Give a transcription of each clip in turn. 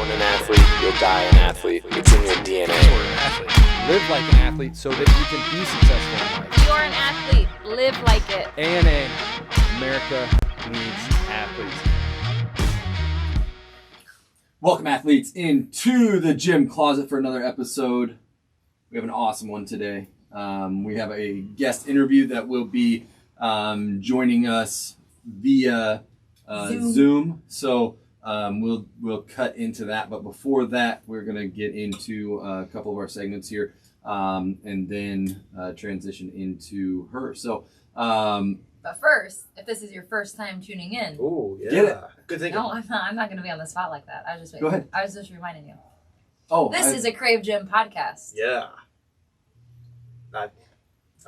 born an athlete, you'll die an athlete. It's in your DNA. You're an athlete. Live like an athlete so that you can be successful in life. You're an athlete. Live like it. ANA, America needs athletes. Welcome, athletes, into the gym closet for another episode. We have an awesome one today. We have a guest interview that will be joining us via Zoom. So we'll cut into that. But before that, we're going to get into a couple of our segments here and then transition into her. So, But first, if this is your first time tuning in, Ooh, yeah. Get it. Good thinking. no, I'm not going to be on the spot like that. Go ahead. I was just reminding you. Oh, This is a Crave Gym podcast. Yeah. I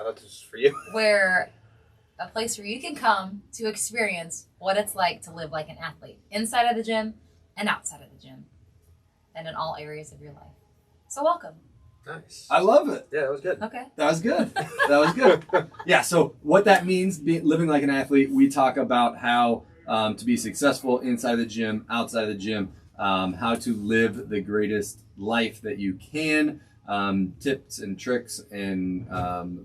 thought this was for you. Where a place where you can come to experience what it's like to live like an athlete inside of the gym and outside of the gym and in all areas of your life. So welcome. Nice. I love it. Yeah, that was good. Okay. That was good. That was good. Yeah, so what that means, living like an athlete, we talk about how to be successful inside the gym, outside the gym, how to live the greatest life that you can, tips and tricks, and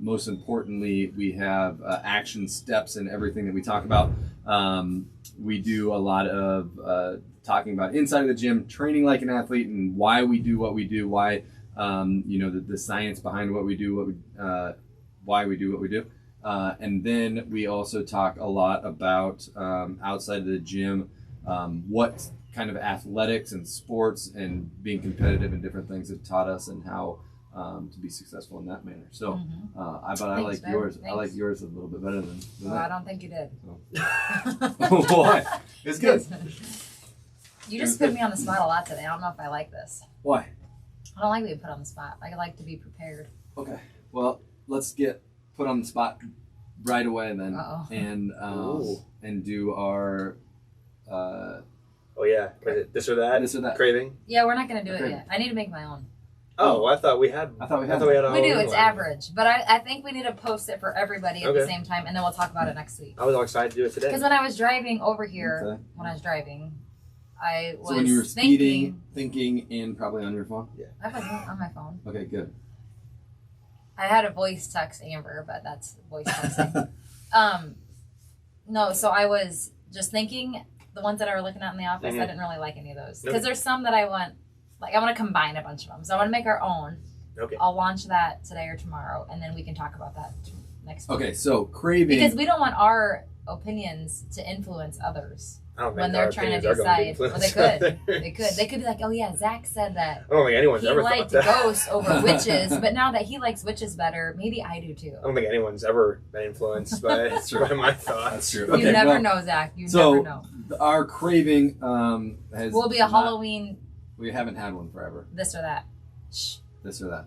most importantly, we have action steps in everything that we talk about. We do a lot of talking about inside of the gym, training like an athlete, and why we do what we do, why the science behind what we do, why we do what we do. And then we also talk a lot about outside of the gym, what kind of athletics and sports and being competitive and different things have taught us and how to be successful in that manner. So, I like man. yours. Thanks. I like yours a little bit better than Well, I that. don't think you did. So. Why? It's good. You just put me on the spot a lot today. I don't know if I like this. Why? I don't like being put on the spot. I like to be prepared. Okay. Well, let's get put on the spot right away then, Uh-oh. and do our. Oh, yeah. Was it this or that? This or that. Craving? Yeah, we're not going to do Okay. it yet. I need to make my own. Oh, I thought we had. I thought we had our We do. own It's one. average. But I think we need to post it for everybody at the Okay. same time, and then we'll talk about it next week. I was all excited to do it today. Because when I was driving over here, Okay. I was So when you were speeding, thinking, thinking, and probably on your phone. I wasn't on my phone. Okay, good. I had a voice text Amber, but that's voice texting. No, so I was just thinking the ones that I were looking at in the office, I didn't really like any of those. Because there's some that I want to combine a bunch of them. So I want to make our own. Okay. I'll launch that today or tomorrow, and then we can talk about that next week. Okay, so craving. Because we don't want our opinions to influence others I don't think when they're our trying to opinions are going decide. Well, they influenced could. others. They could be like, oh yeah, Zach said that I don't think anyone's he ever thought liked that. ghosts over witches, but now that he likes witches better, maybe I do too. I don't think anyone's ever been influenced by, by my thoughts. That's true. You Okay, never well, know, Zach. You so never know. our craving has. Will be a Halloween We haven't had one forever. this or that. Shh. This or that.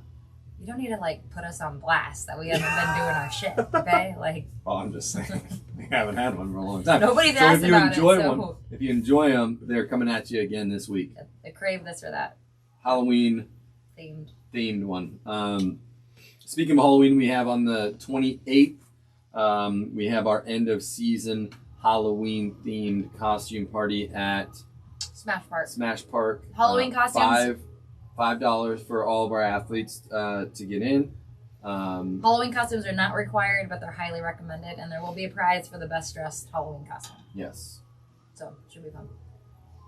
You don't need to put us on blast that we haven't been doing our shit, okay? Well, I'm just saying we haven't had one for a long time. Nobody's so asked if you about enjoy it. one, if you enjoy them, they're coming at you again this week. The crave this or that Halloween themed one. Speaking of Halloween, we have on the 28th, we have our end of season Halloween themed costume party at Smash Park. Park. Halloween costumes? $5 for all of our athletes to get in. Halloween costumes are not required, but they're highly recommended, and there will be a prize for the best dressed Halloween costume. Yes. So, should be fun.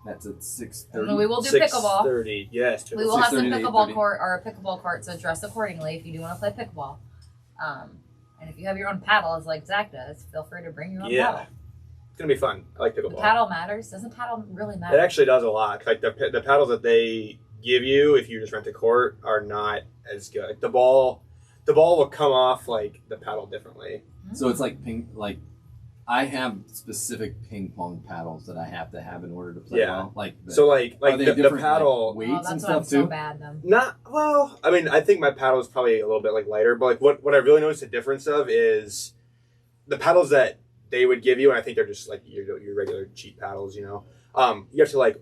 That's at 6:30. And we will do pickleball. 6:30. Yes. We will have some 6:30 to pickleball 8:30. court or a pickleball court, so dress accordingly if you do want to play pickleball. And if you have your own paddles like Zach does, feel free to bring your own paddle. It's going to be fun. I like The pickleball. paddle matters. Doesn't paddle really matter? It actually does a lot. Like the paddles that they give you if you just rent a court are not as good. Like the ball will come off like the paddle differently. So it's like ping. Like I have specific ping pong paddles that I have to have in order to play well. So are they the different, paddle. weights that's and why I'm stuff so too. bad then. Not well. I mean, I think my paddle is probably a little bit lighter, but what I really noticed the difference of is the paddles that they would give you, and I think they're just your regular cheap paddles. You have to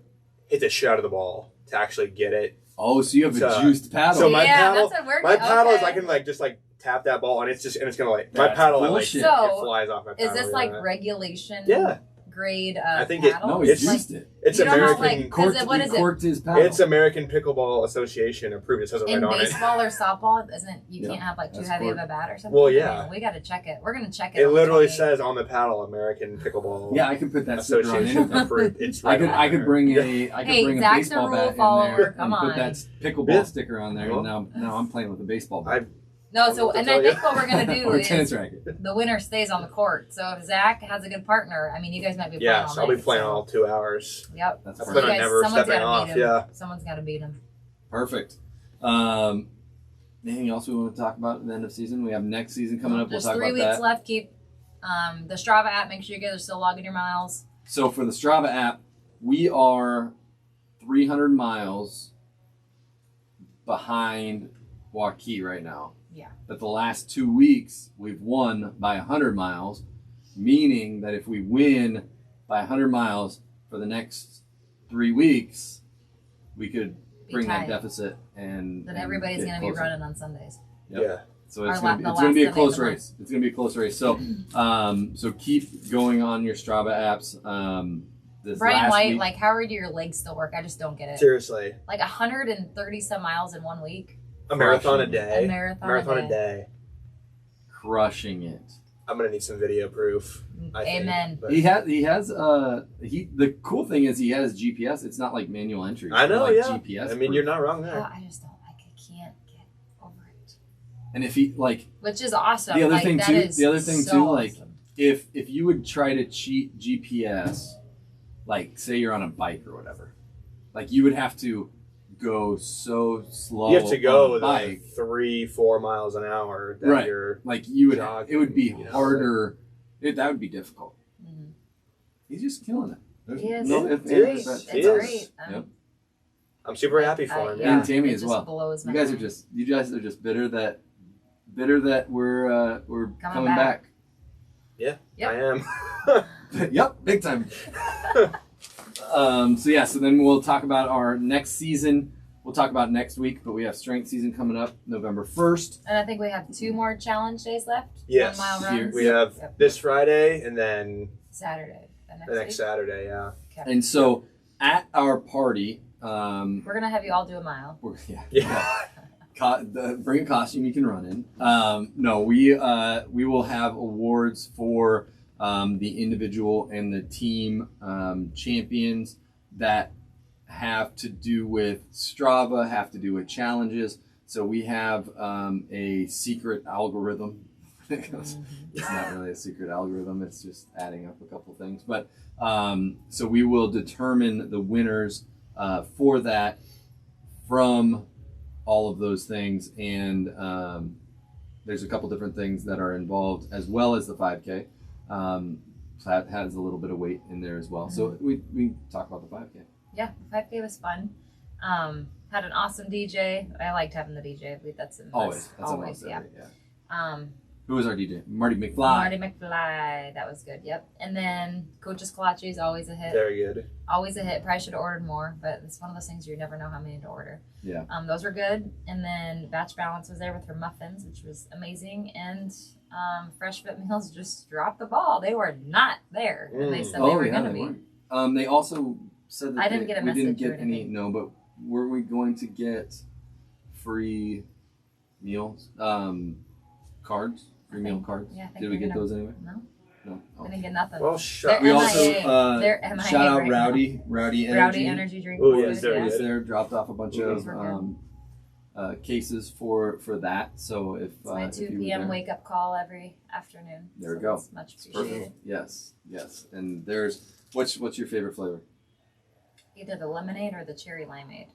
hit the shit out of the ball to actually get it. Oh, so you have a juiced paddle. So my paddle, that's what we're paddle is okay. I can just tap that ball and it's gonna my That's paddle bullshit. it So, flies off my paddle. Is this regulation Yeah. grade I think paddle. No, he It's juiced it. It's You don't know, American. like, Corked, what he is it? corked his paddle. It's American Pickleball Association approved. It says it in right on it. baseball or softball, isn't you Yeah, can't have like too that's heavy corked. of a bat or something? Well, yeah. I mean, we got to check it. We're gonna check it. It on the literally 28th. says on the paddle American Pickleball Yeah, I could put that sticker on Association anything. approved. It's I right could on I could there. bring Yeah. a Hey, bring a Zach's a baseball rule bat follower, in there come and put on. that pickleball Yeah. sticker on there. Well. And now I'm playing with a baseball bat. No, so What to and tell I you. think what we're gonna do or a tennis is racket. the winner stays on the court. So if Zach has a good partner, I mean, you guys might be playing Yeah, all so I'll be night, playing so- all 2 hours. Yep. That's I So plan you on guys, never someone's stepping gotta off. beat him. Yeah. Someone's got to beat him. Perfect. Anything else we want to talk about at the end of season? We have next season coming up. We'll There's talk 3 about weeks that. left. Keep the Strava app. Make sure you guys are still logging your miles. So for the Strava app, we are 300 miles behind Waukee right now. Yeah. But the last 2 weeks, we've won by 100 miles, meaning that if we win by 100 miles for the next 3 weeks, we could Be bring that tied. deficit and Then and everybody's get going to be closer. running on Sundays. Yep. Yeah. So it's Our gonna be, the it's gonna be a last close Sunday of the race. It's gonna be a close race. So so keep going on your Strava apps. This Brian last White, week, like, how do your legs still work? I just don't get it. Seriously. Like 130 some miles in 1 week. A marathon a Crushing. day. A marathon a day. crushing it. I'm gonna need some video proof. I think, Amen. but- He has the cool thing is he has GPS. It's not like manual entry. I know, like yeah. GPS. I mean, you're proof. not wrong Oh, there. I just don't like. I can't get over it. And if he like Which is awesome. The other like, thing that too- is the other thing so too, like, awesome. if you would try to cheat GPS, like say you're on a bike or whatever, like you would have to go so slow. You have to go on a with bike. like 3-4 miles an hour. That Right. You're, Like you would, jogging, it would be you know, harder. That would be difficult. Mhm. He's just killing it. There's He is. no ifs, It's He ands, great. is. buts. It's He is. great. Yep. I'm super happy for him. yeah. Yeah. And Tammy it as just well. blows my You guys are mind. bitter that we're coming back. Yep. I am. Yep, big time. So then we'll talk about our next season. We'll talk about next week, but we have strength season coming up November 1st. And I think we have 2 more challenge days left. Yes. 1 mile Here runs. We have Yep. this Friday and then Saturday. the next Saturday. Yeah. Okay. And so at our party, We're gonna have you all do a mile. Yeah. Bring a costume you can run in. No, we will have awards for the individual and the team champions that have to do with Strava, have to do with challenges. So we have a secret algorithm. It's not really a secret algorithm. It's just adding up a couple things. But so we will determine the winners for that from all of those things. And there's a couple different things that are involved as well as the 5K. So that has a little bit of weight in there as well. So we talk about the 5K. Yeah, the 5K was fun. Had an awesome DJ. I liked having the DJ. I believe that's a must. Always. That's always, almost yeah. every, yeah. Um, Who was our DJ? Marty McFly. Marty McFly. That was good. Yep. And then Coach's Kolache is always a hit. Very good. Always a hit. Probably should have ordered more, but it's one of those things you never know how many to order. Yeah. Those were good. And then Batch Balance was there with her muffins, which was amazing. And Fresh Fit Meals just dropped the ball. They were not there. And they said they were going to be. weren't. They also said that I didn't get a we didn't message or get any. anything. No, but were we going to get free meals? Cards? Free meal cards? Yeah, I think Did we we're get gonna- those anyway? No, No. I didn't get nothing. Well, shut. They're We MIA. also They're MIA shout out right Rowdy Energy. Rowdy Energy drink. Oh, was yes, good, they're Was good. there, dropped off a bunch Those of were good. cases for that. So if It's my if 2 you were p.m. there- wake up call every afternoon. There we So go. that's much It's perfect. appreciated. Yes. And there's what's your favorite flavor? Either the lemonade or the cherry limeade.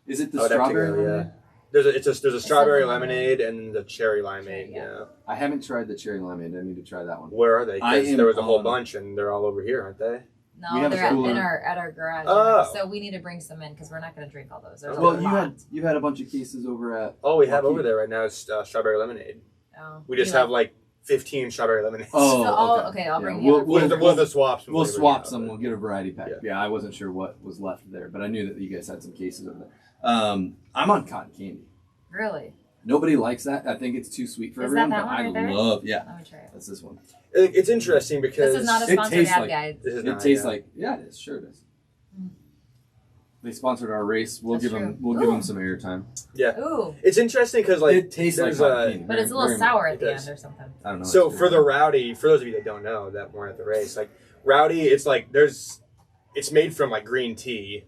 Is it the I would have to strawberry? go, yeah. lemonade? There's a strawberry the lemonade and the cherry limeade. Cherry, yeah. Yeah. I haven't tried the cherry lemonade. I need to try that one. Where are they? I 'Cause am there was a whole on- bunch and they're all over here, aren't they? We No, have a they're at, cooler. in our garage. Oh. So we need to bring some in because we're not going to drink all those. There's a Well, lot. you had a bunch of cases over at. All we have Lucky. over there right now is strawberry lemonade. Oh. We just You have like 15 strawberry lemonades. Oh, So I'll- okay. okay, I'll Yeah, bring we'll, the We'll other have the swaps. we'll flavors, swap yeah, some. but- We'll get a variety pack. Yeah. Yeah, I wasn't sure what was left there, but I knew that you guys had some cases over there. I'm on cotton candy. Really? Nobody likes that. I think it's too sweet for Is that everyone. that But one I right there? love, yeah. Let me try it. That's this one. It's interesting because This is not a It sponsored tastes ad like- guide. this is It not, tastes yeah. like, yeah, it is. Sure it is. Mm. They sponsored our race. We'll That's give them. true. We'll give Ooh. them some airtime. Ooh, It's interesting because like it tastes like there's cotton candy. but it's a little Very sour much. at the It end does. or something. I don't know. So It's for the weird. rowdy, for those of you that don't know that weren't at the race, like rowdy, it's like it's made from like green tea.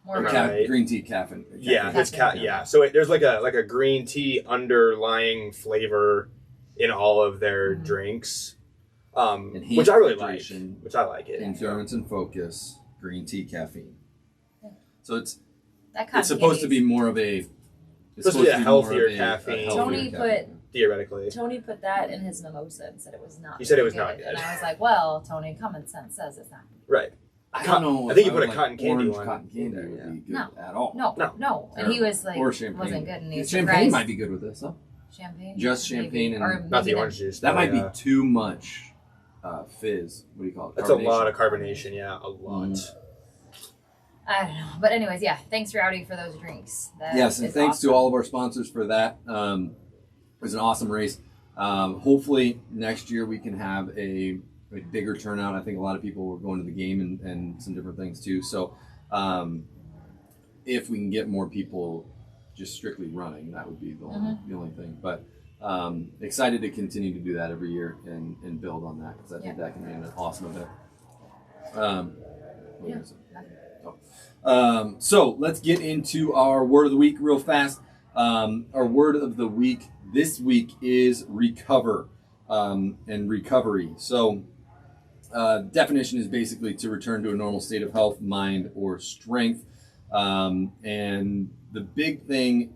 More Okay. red. Right. Green tea caffeine. Yeah, it's Caffeine. yeah. So there's like a green tea underlying flavor in all of their Mhm. drinks, Enhanced which I really like. hydration, Which I like it. Endurance and focus. Green tea caffeine. Yeah. So it's That kind it's supposed to be more of a. It's Supposed to be a more healthier of caffeine. healthier Tony caffeine. Theoretically, Tony put that in his mimosa and said it was not. He said it very was not good. And I was like, well, Tony, common sense says it's not. right? I don't know. I think if you put would a cotton candy orange one cotton candy in there, would yeah. be good No. at all. No. And he was like, Or champagne. wasn't good, and he was Champagne surprised. might be good with this, huh? Champagne. Just Maybe. champagne and- or Not the maybe orange juice. That but, might yeah. be too much fizz. What do you call it? That's a lot Carbonation. of carbonation. Yeah, a lot. Mm. I don't know, but anyways, yeah. Thanks, Rowdy, for those drinks. That Yes, and is thanks awesome. to all of our sponsors for that. It was an awesome race. Hopefully next year we can have a bigger turnout. I think a lot of people were going to the game and some different things too. So if we can get more people just strictly running, that would be the only thing. But excited to continue to do that every year and build on that because I think that can be an awesome event. What is it? So let's get into our word of the week real fast. Our word of the week this week is recover and recovery. So definition is basically to return to a normal state of health, mind, or strength. And the big thing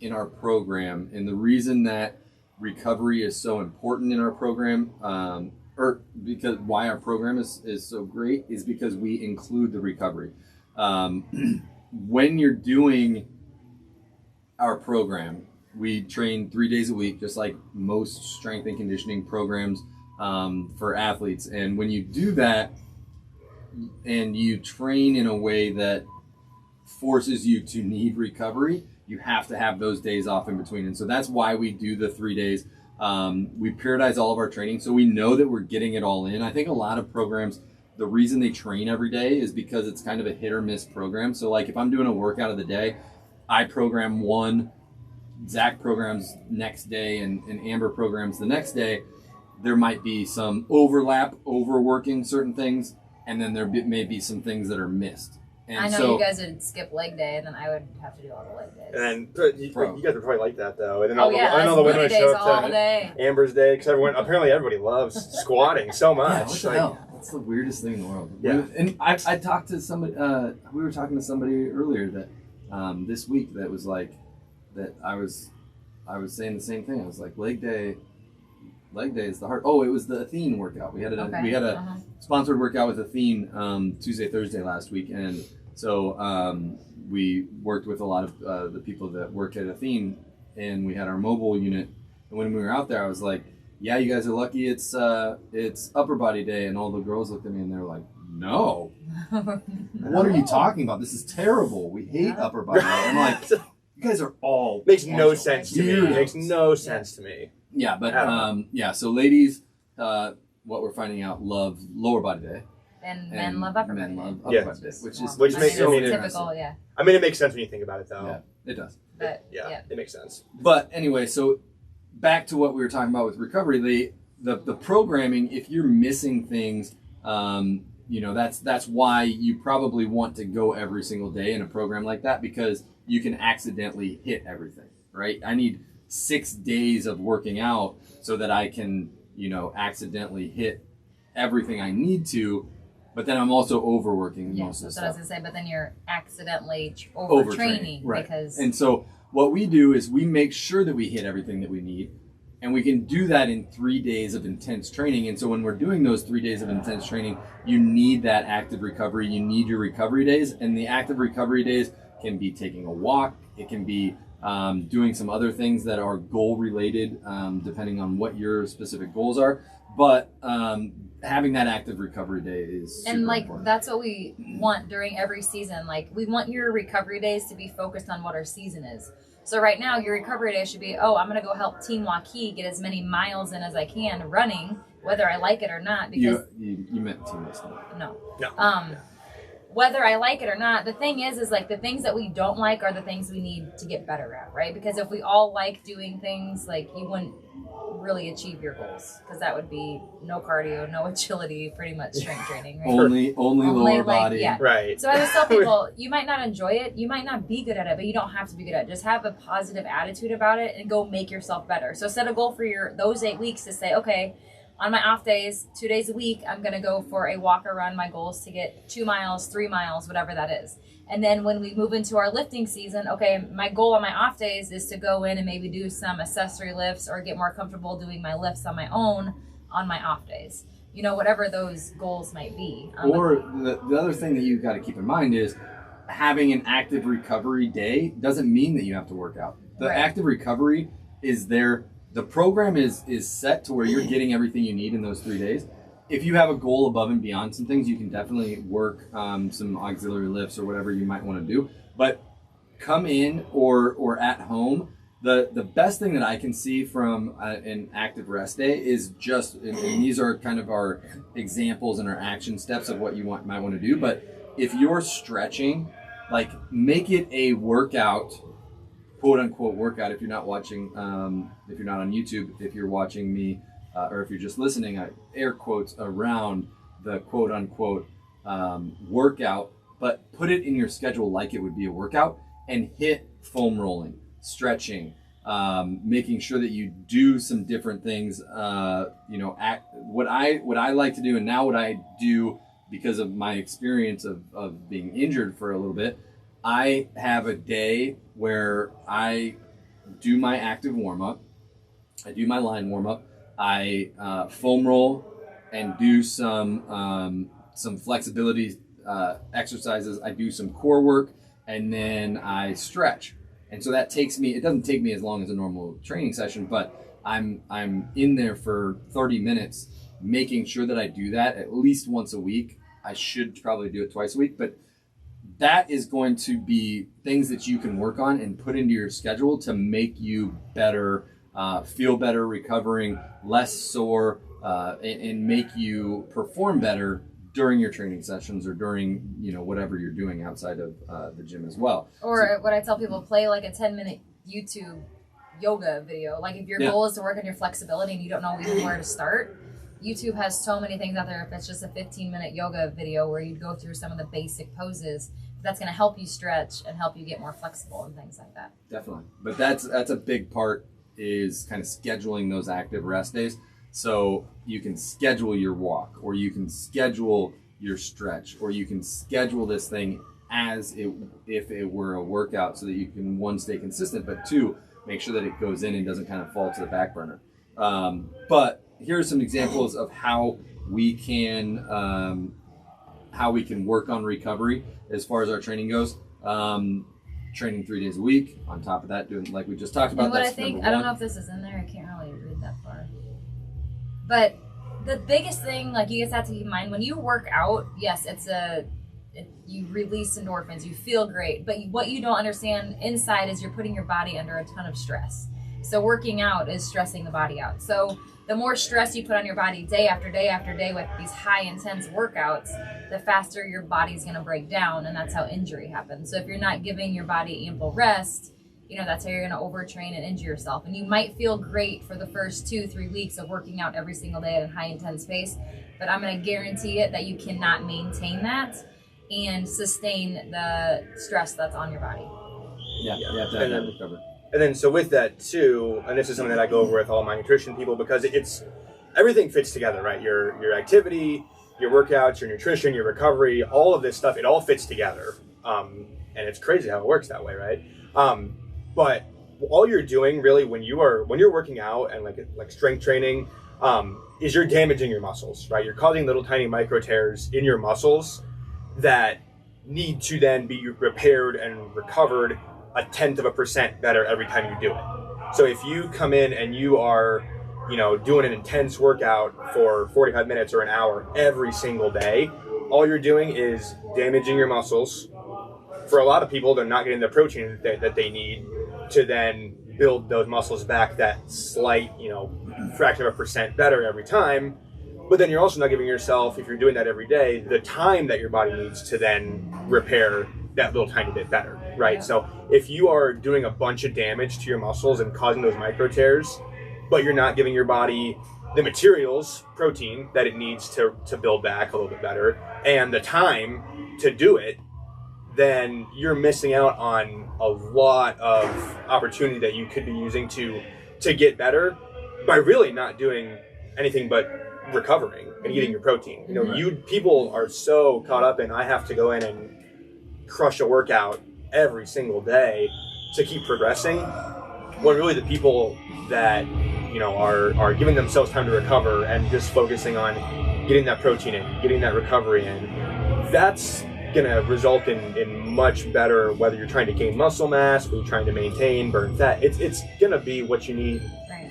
in our program, and the reason that recovery is so important in our program, or because why our program is so great, is because we include the recovery. When you're doing our program, we train 3 days a week, just like most strength and conditioning programs for athletes. And when you do that and you train in a way that forces you to need recovery, you have to have those days off in between. And so that's why we do the 3 days. We periodize all of our training so we know that we're getting it all in. I think a lot of programs, the reason they train every day is because it's kind of a hit or miss program. So like if I'm doing a workout of the day, I program one, Zach programs next day, and Amber programs the next day. There might be some overlap, overworking certain things, and then there may be some things that are missed. And I know so, you guys would skip leg day, and then I would have to do all the leg days. And then you guys would probably like that though. And then oh yeah, I know that's the women booty would show days up all to day. Amber's day because everybody loves squatting so yeah, much. what the Like, hell? That's the weirdest thing in the world. Yeah. And I talked to somebody, we were talking to somebody earlier that this week that was like, that I was saying the same thing. I was like, leg day is the hard. Oh, it was the Athene workout. We had a sponsored workout with Athene Tuesday, Thursday last week, and so we worked with a lot of the people that work at Athene, and we had our mobile unit. And when we were out there, I was like, "Yeah, you guys are lucky. It's upper body day." And all the girls looked at me and they're like, "No, what are you talking about? This is terrible. We hate upper body day." I'm like, "You guys are all makes no sense to me. weirdos." It makes no sense to me. Yeah, but I don't know. so ladies, what we're finding out, love lower body day. And men love upper men body. love upper Yeah. body day, which is Which I makes- mean, I mean, it's it- typical, yeah. I mean, it makes sense when you think about it though. Yeah, it does. But Yeah, it makes sense. But anyway, so back to what we were talking about with recovery, the programming. If you're missing things, that's why you probably want to go every single day in a program like that, because you can accidentally hit everything, right? I need 6 days of working out so that I can, accidentally hit everything I need to, but then I'm also overworking Yeah, most of the that's what I was stuff. gonna say. But then you're accidentally Overtraining, overtraining right. because And so what we do is we make sure that we hit everything that we need, and we can do that in 3 days of intense training. And so when we're doing those 3 days of intense training, you need that active recovery. You need your recovery days, and the active recovery days can be taking a walk. It can be doing some other things that are goal related, depending on what your specific goals are. But having that active recovery day is super and like important. that's what we want during every season. Like we want your recovery days to be focused on what our season is. So right now your recovery day should be, I'm gonna go help Team Waukee get as many miles in as I can running, whether I like it or not. Because you meant team listening. no. No. Whether I like it or not, the thing is like the things that we don't like are the things we need to get better at, right? Because if we all like doing things, like you wouldn't really achieve your goals, because that would be no cardio, no agility, pretty much strength training, right? Only lower like, body. yeah. Right. So I always tell people, you might not enjoy it, you might not be good at it, but you don't have to be good at it. Just have a positive attitude about it and go make yourself better. So set a goal for those 8 weeks to say, okay, on my off days, 2 days a week, I'm going to go for a walk or run. My goal is to get 2 miles, 3 miles, whatever that is. And then when we move into our lifting season, okay, my goal on my off days is to go in and maybe do some accessory lifts or get more comfortable doing my lifts on my own on my off days. You know, whatever those goals might be. Or the other thing that you've got to keep in mind is having an active recovery day doesn't mean that you have to work out. The Right. active recovery is there. The program is set to where you're getting everything you need in those 3 days. If you have a goal above and beyond some things, you can definitely work some auxiliary lifts or whatever you might want to do. But come in or at home, the best thing that I can see from an active rest day is just, and these are kind of our examples and our action steps of what you might want to do. But if you're stretching, like make it a workout, quote unquote workout. If you're not watching, if you're not on YouTube, if you're watching me, or if you're just listening, I air quotes around the quote unquote workout, but put it in your schedule like it would be a workout and hit foam rolling, stretching, making sure that you do some different things. What I like to do, and now what I do because of my experience of being injured for a little bit, I have a day where I do my active warm-up, I do my line warm-up, I foam roll and do some flexibility exercises, I do some core work, and then I stretch. And so that takes me, it doesn't take me as long as a normal training session, but I'm in there for 30 minutes making sure that I do that at least once a week. I should probably do it twice a week, but that is going to be things that you can work on and put into your schedule to make you better, feel better, recovering, less sore, and make you perform better during your training sessions or during, whatever you're doing outside of the gym as well. Or what I tell people, play like a 10-minute YouTube yoga video. Like if your goal is to work on your flexibility and you don't know even where to start, YouTube has so many things out there. If it's just a 15-minute yoga video where you go through some of the basic poses, that's going to help you stretch and help you get more flexible and things like that. Definitely. But that's a big part, is kind of scheduling those active rest days. So you can schedule your walk, or you can schedule your stretch, or you can schedule this thing as if it were a workout, so that you can, one, stay consistent, but two, make sure that it goes in and doesn't kind of fall to the back burner. But here are some examples of how we can work on recovery as far as our training goes. Training 3 days a week. On top of that, doing like we just talked about. And what that's I think, number I don't one. know if this is in there. I can't really read that far. But the biggest thing, like you guys have to keep in mind, when you work out, yes, you release endorphins, you feel great, but what you don't understand inside is you're putting your body under a ton of stress. So working out is stressing the body out. So the more stress you put on your body day after day after day with these high intense workouts, the faster your body's going to break down, and that's how injury happens. So if you're not giving your body ample rest, that's how you're going to overtrain and injure yourself. And you might feel great for the first 2-3 weeks of working out every single day at a high intense pace, but I'm going to guarantee it that you cannot maintain that and sustain the stress that's on your body. Yeah, you have to have that recovery. And then, so with that too, and this is something that I go over with all my nutrition people, because everything fits together, right? Your activity, your workouts, your nutrition, your recovery, all of this stuff, it all fits together. And it's crazy how it works that way, right? But all you're doing really when you're working out and like strength training, is you're damaging your muscles, right? You're causing little tiny micro tears in your muscles that need to then be repaired and recovered 0.1% better every time you do it. So if you come in and you are, doing an intense workout for 45 minutes or an hour every single day, all you're doing is damaging your muscles. For a lot of people, they're not getting the protein that they need to then build those muscles back that slight, fraction of a percent better every time. But then you're also not giving yourself, if you're doing that every day, the time that your body needs to then repair that little tiny bit better, right? Yeah. So if you are doing a bunch of damage to your muscles and causing those micro tears, but you're not giving your body the materials, protein, that it needs to build back a little bit better, and the time to do it, then you're missing out on a lot of opportunity that you could be using to get better by really not doing anything but recovering and eating your protein. People are so caught up in, I have to go in and crush a workout every single day to keep progressing, when really the people that are giving themselves time to recover and just focusing on getting that protein in, getting that recovery in, that's gonna result in much better, whether you're trying to gain muscle mass, whether you're trying to maintain, burn fat. It's gonna be what you need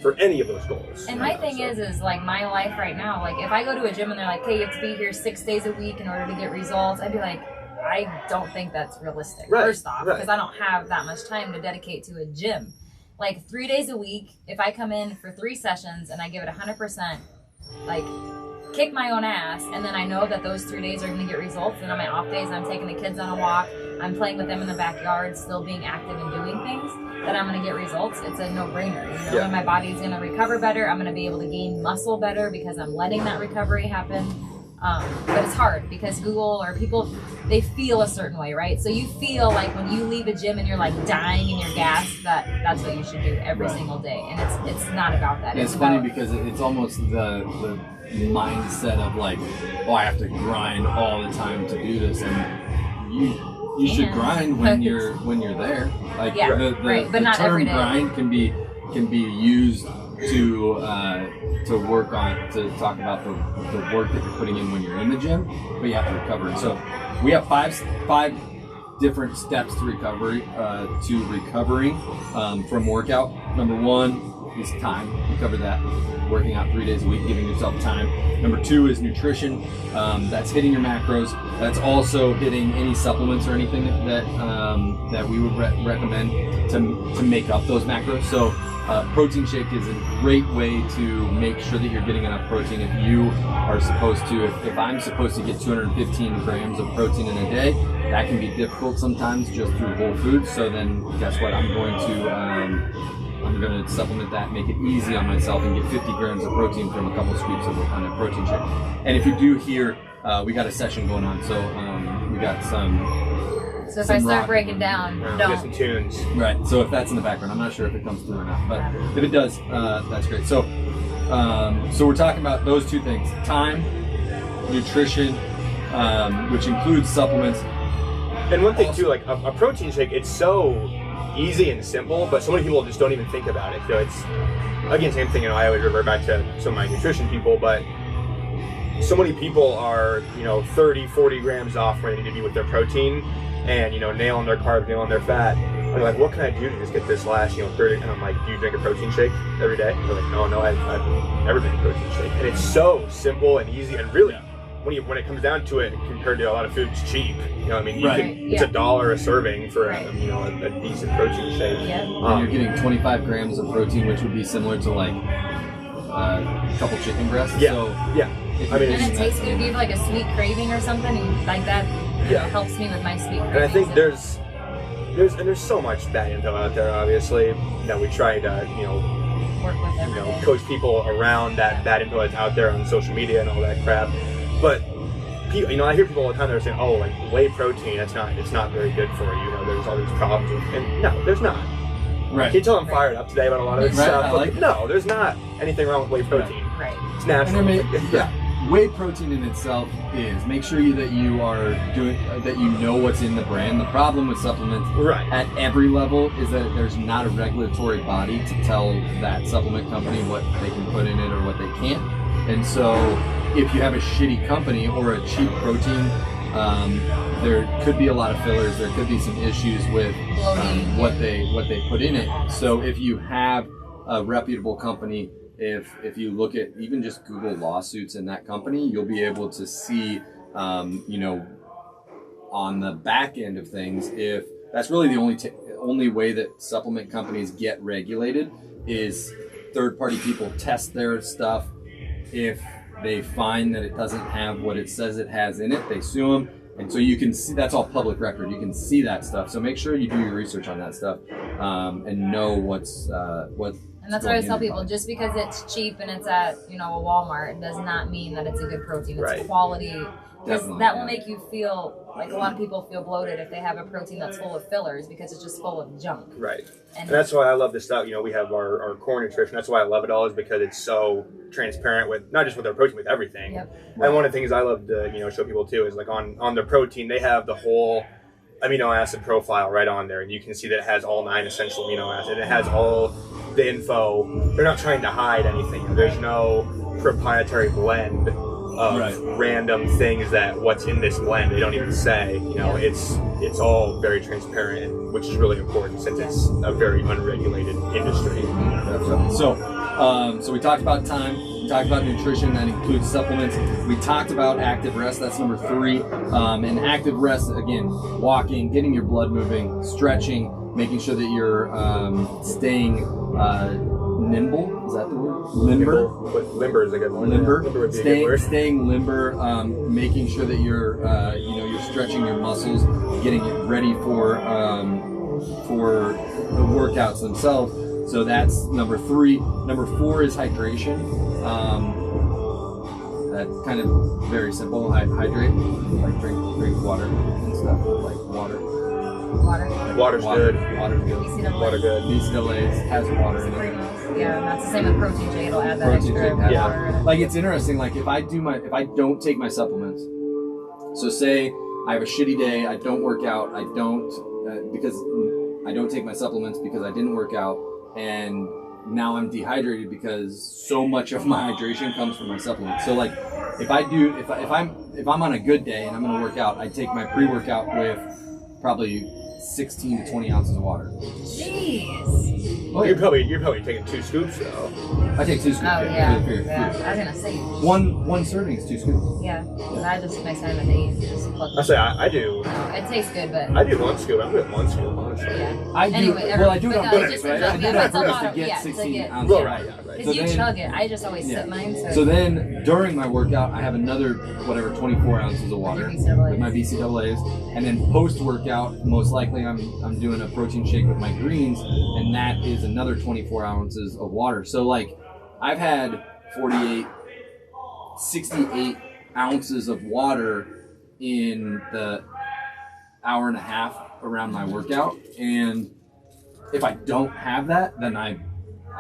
for any of those goals. And my thing is like my life right now, like if I go to a gym and they're like, hey, you have to be here 6 days a week in order to get results, I'd be like, I don't think that's realistic, first off, because I don't have that much time to dedicate to a gym. Like 3 days a week, if I come in for 3 sessions and I give it 100%, like kick my own ass, and then I know that those 3 days are going to get results, and on my off days I'm taking the kids on a walk, I'm playing with them in the backyard, still being active and doing things, that I'm going to get results. It's a no-brainer, and my body's going to recover better. I'm going to be able to gain muscle better because I'm letting that recovery happen. But it's hard because Google or people, they feel a certain way, right? So you feel like when you leave a gym and you're like dying in your gas, that's what you should do every single day, and it's not about that. It's funny because it's almost the mindset of like, oh, I have to grind all the time to do this, and you should grind when you're there. Like but not term every day. Grind can be used to work on, to talk about the work that you're putting in when you're in the gym, but you have to recover. So we have five different steps to recovering from workout. Number 1 is time. We covered that. Working out 3 days a week, giving yourself time. Number 2 is nutrition. That's hitting your macros. That's also hitting any supplements or anything that we would recommend to make up those macros. So protein shake is a great way to make sure that you're getting enough protein. If you are supposed to, if I'm supposed to get 215 grams of protein in a day, that can be difficult sometimes just through whole foods. So then guess what? I'm going to supplement that, make it easy on myself, and get 50 grams of protein from a couple scoops on a protein shake. And if you do hear, we got a session going on, so we got some. So if I start breaking down, get some tunes. Right. So if that's in the background, I'm not sure if it comes through or not, but if it does, that's great. So, so we're talking about those 2 things: time, nutrition, which includes supplements. And one thing too, like a protein shake, it's so easy and simple, but so many people just don't even think about it. So it's, again, same thing, I always revert back to some of my nutrition people, but so many people are, 30, 40 grams off where they need to be with their protein, and, nailing their carbs, nailing their fat. I'm like, what can I do to just get this last, 30? And I'm like, do you drink a protein shake every day? They're like, no, I've never drank a protein shake. And it's so simple and easy, and really, when it comes down to it, compared to a lot of food, it's cheap. It's $1 a serving for a decent protein shake. Yeah. And you're getting 25 grams of protein, which would be similar to like a couple chicken breasts. Yeah. So and it tastes good. If you have like a sweet craving or something, and like that helps me with my sweet cravings. And I think there's so much bad info out there, obviously, that we try to work with every day. coach people around that bad info that's out there on social media and all that crap. But I hear people all the time that are saying, "Oh, like whey protein, it's not very good for you. There's all these problems." And no, there's not. Right. Can you tell I'm fired up today about a lot of this stuff? No, there's not anything wrong with whey protein. Right. It's natural. Whey protein in itself is, make sure that you are doing, that you know what's in the brand. The problem with supplements at every level is that there's not a regulatory body to tell that supplement company what they can put in it or what they can't. And so if you have a shitty company or a cheap protein there could be a lot of fillers. There could be some issues with what they put in it. So if you have a reputable company, if you look at even just Google lawsuits in that company, you'll be able to see, on the back end of things, if that's really the only way that supplement companies get regulated is third-party people test their stuff. If they find that it doesn't have what it says it has in it, they sue them. And so you can see, that's all public record. You can see that stuff. So make sure you do your research on that stuff and know what's And that's what I always tell people, just because it's cheap and it's at, a Walmart does not mean that it's a good protein. It's quality. Because that will make you feel like a lot of people feel bloated if they have a protein that's full of fillers because it's just full of junk. Right. And that's why I love this stuff. We have our core nutrition. That's why I love it all, is because it's so transparent with not just with their protein, with everything. Yep. And one of the things I love to show people too is like on their protein, they have the whole amino acid profile right on there, and you can see that it has all 9 essential amino acids. It has all the info. They're not trying to hide anything. There's no proprietary blend of random things that what's in this blend they don't even say. It's all very transparent, which is really important since it's a very unregulated industry. So we talked about time. We talked about nutrition. That includes supplements. We talked about active rest. That's number 3. And active rest, again, walking, getting your blood moving, stretching, making sure that you're staying nimble. Is that the word? Limber. Limber is a good one. Limber. Limber would be a good word. Staying limber. Making sure that you're you're stretching your muscles, getting it ready for the workouts themselves. So that's number 3. Number 4 is hydration. That kind of very simple. Hydrate, like drink water and stuff. Like water. Water's good. Water's good. Water good. BCAAs has water in it. Yeah, and that's the same with protein shake. It'll add that extra water. Like it's interesting. Like if I don't take my supplements. So say I have a shitty day. I don't work out. I don't take my supplements because I didn't work out, and now I'm dehydrated because so much of my hydration comes from my supplements. So like if I'm on a good day and I'm going to work out, I take my pre-workout with probably 16 to 20 ounces of water. Jeez. Oh, you're probably taking 2 scoops though. I take 2 scoops. Oh yeah. I was gonna say. One serving is 2 scoops. Yeah. I just mix it in the days. Just plug. I say I do. No, it tastes good, but. I do 1 scoop. I'm good 1 scoop, honestly. Yeah. I do. Anyway, Well, I do it on purpose, just right? I do it on purpose to get 16 ounces. Well, right. Because you chug it. I just always sip mine. So then during my workout, I have another 24 ounces of water with my BCAAs, and then post workout, most likely I'm doing a protein shake with my greens, and that is another 24 ounces of water. So like I've had 68 ounces of water in the hour and a half around my workout, and if I don't have that, then I'm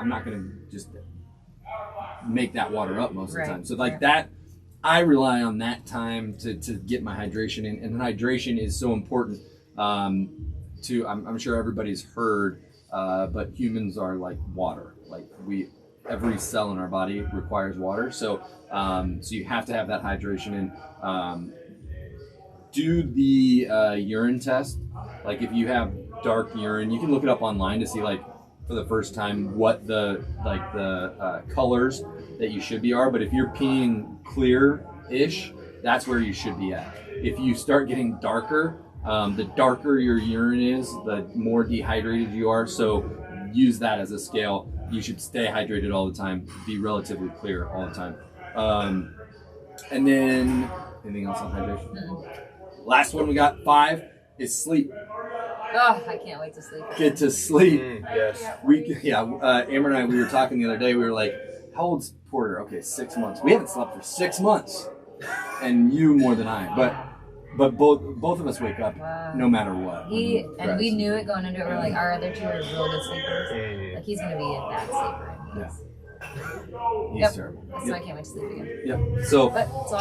not going to just make that water up most of the time. So like that, I rely on that time to get my hydration in, and hydration is so important. I'm sure everybody's heard, but humans are like water. Like every cell in our body requires water. So you have to have that hydration in. Do the urine test. Like if you have dark urine, you can look it up online to see like for the first time what the colors that you should be are. But if you're peeing clear-ish, that's where you should be at. If you start getting darker, the darker your urine is, the more dehydrated you are. So use that as a scale. You should stay hydrated all the time. Be relatively clear all the time. And then anything else on hydration? Mm-hmm. Last one we got 5 is sleep. Oh, I can't wait to sleep. Get to sleep. Yes. Amber and I, we were talking the other day. We were like, how old's Porter? Okay, 6 months. We haven't slept for 6 months. And you more than I. But both of us wake up no matter what. We knew it going into it. We're like, our other 2 are real good sleepers. Like he's gonna be a bad sleeper. He's terrible. So I can't wait to sleep again. Yep. So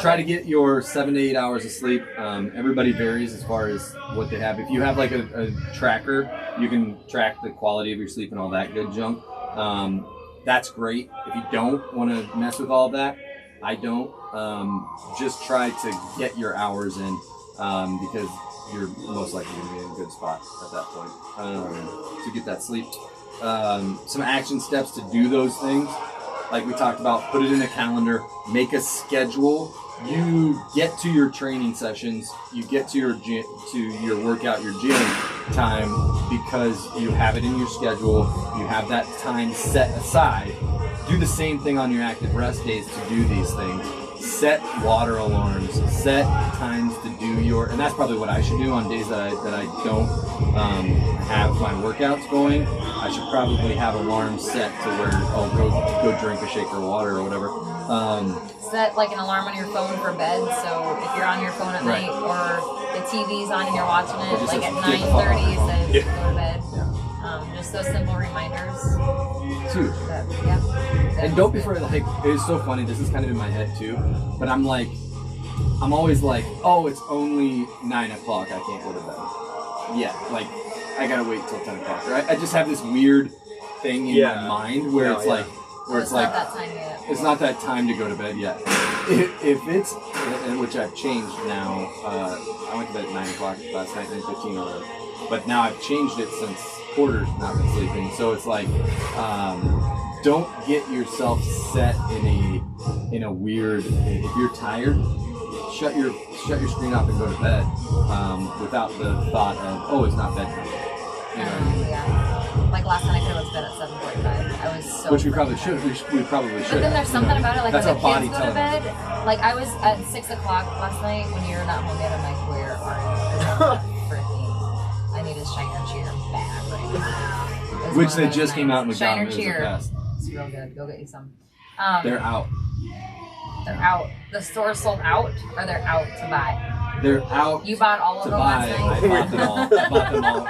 try to get your 7 to 8 hours of sleep. Everybody varies as far as what they have. If you have like a tracker, you can track the quality of your sleep and all that good junk. That's great. If you don't want to mess with all of that, I don't. Just try to get your hours in because you're most likely going to be in a good spot at that point to get that sleep. Some action steps to do those things, like we talked about, put it in a calendar, make a schedule. You get to your training sessions, you get to your gym, to your workout, your gym time because you have it in your schedule. You have that time set aside. Do the same thing on your active rest days to do these things. Set water alarms, set times to do and that's probably what I should do on days that I don't have my workouts going. I should probably have alarms set to where I'll go drink a shaker of water or whatever. Set like an alarm on your phone for bed, so if you're on your phone at night or the TV's on and you're watching it, like at 9:30 it says go to bed. Just those simple reminders. It's huge. And don't be afraid, like, it's so funny, this is kind of in my head too, but I'm always like, oh, it's only 9 o'clock, I can't go to bed. Yeah, like, I gotta wait till 10 o'clock, right? I just have this weird thing in my mind where it's like, it's not that time yet. It's not that time to go to bed yet. If it's, which I've changed now, I went to bed at 9 o'clock last night, 9:15 or whatever, but now I've changed it since Porter's not been sleeping, so it's like, don't get yourself set in a weird, if you're tired, shut your screen off and go to bed, without the thought of, oh, it's not bedtime. You know what I mean? Yeah. Like last night I could have went to bed at 7:45. I was so Which we probably should. We probably should. But then there's something about it, like that's when the our body kids go to telling bed, like I was at 6 o'clock last night when you're not home yet, I'm like, where are you? Freaking, I need a Shiner Cheer bad right now. Which they just came out and got Shiner it was Cheer. the best. It's real good. Go get you some. They're out. They're out. The store sold out, or they're out to buy? They're out. You bought all of to them buy. last night?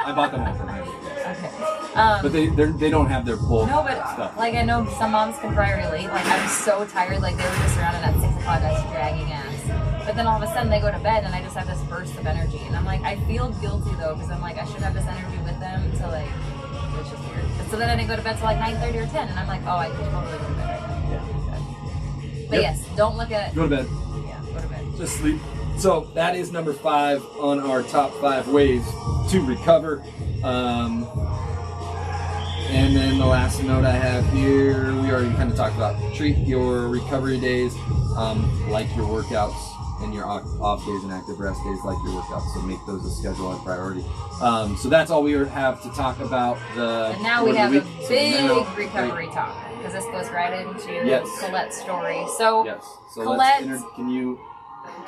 I bought them all for my birthday. Okay. But they don't have their bulk stuff. Like I know some moms can probably relate. Like I was so tired, like they were just around at 6 o'clock, I was dragging ass. But then all of a sudden they go to bed and I just have this burst of energy. And I'm like, I feel guilty though, because I'm like, I should have this energy with them to like, it's just weird. So then I didn't go to bed till like 9:30 or 10 and I'm like, oh, I could totally go to bed right now. Yeah. But yes, don't look at... Go to bed. Yeah, go to bed. Just sleep. So that is number 5 on our top 5 ways to recover. And then the last note I have here, we already kind of talked about, treat your recovery days like your workouts, and your off days and active rest days like your workouts. So make those a schedule and priority. So that's all we have to talk about. And now we have a big recovery talk, because this goes right into Colette's story. So, Colette, can you